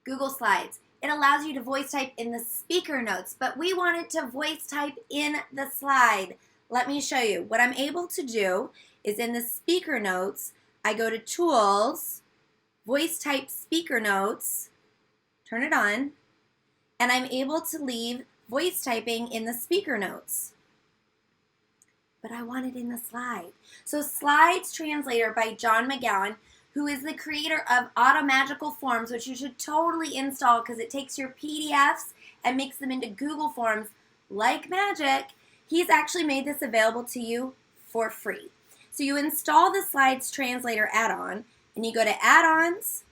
Google Slides. It allows you to voice type in the speaker notes, but we want it to voice type in the slide. Let me show you. What I'm able to do is in the speaker notes, I go to Tools, Voice Type Speaker Notes, turn it on, and I'm able to leave voice typing in the speaker notes. But I want it in the slide. So Slides Translator by John McGowan, who is the creator of Automagical Forms, which you should totally install because it takes your PDFs and makes them into Google Forms like magic. He's actually made this available to you for free. So you install the Slides Translator add-on, and you go to Add-ons,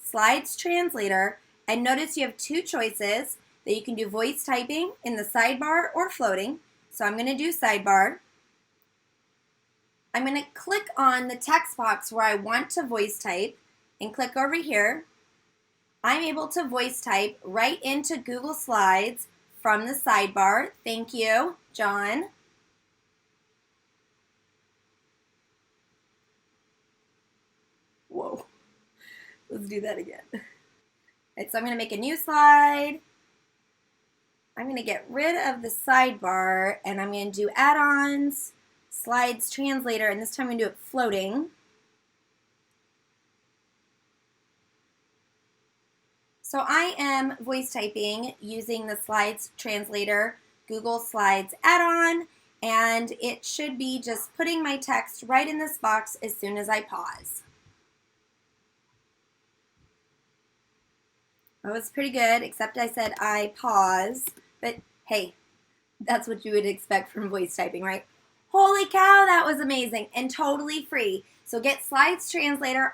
Slides Translator, and notice you have two choices that you can do voice typing in the sidebar or floating. So I'm going to do sidebar. I'm going to click on the text box where I want to voice type and click over here. I'm able to voice type right into Google Slides from the sidebar. Thank you, John. Whoa. Let's do that again. Right, so I'm going to make a new slide. I'm going to get rid of the sidebar and I'm going to do add-ons, Slides Translator, and this time I'm going to do it floating. So I am voice typing using the Slides Translator Google Slides add-on, and it should be just putting my text right in this box as soon as I pause. That was pretty good, except I said I pause, but hey, that's what you would expect from voice typing, right? Holy cow, that was amazing and totally free. So get Slides Translator.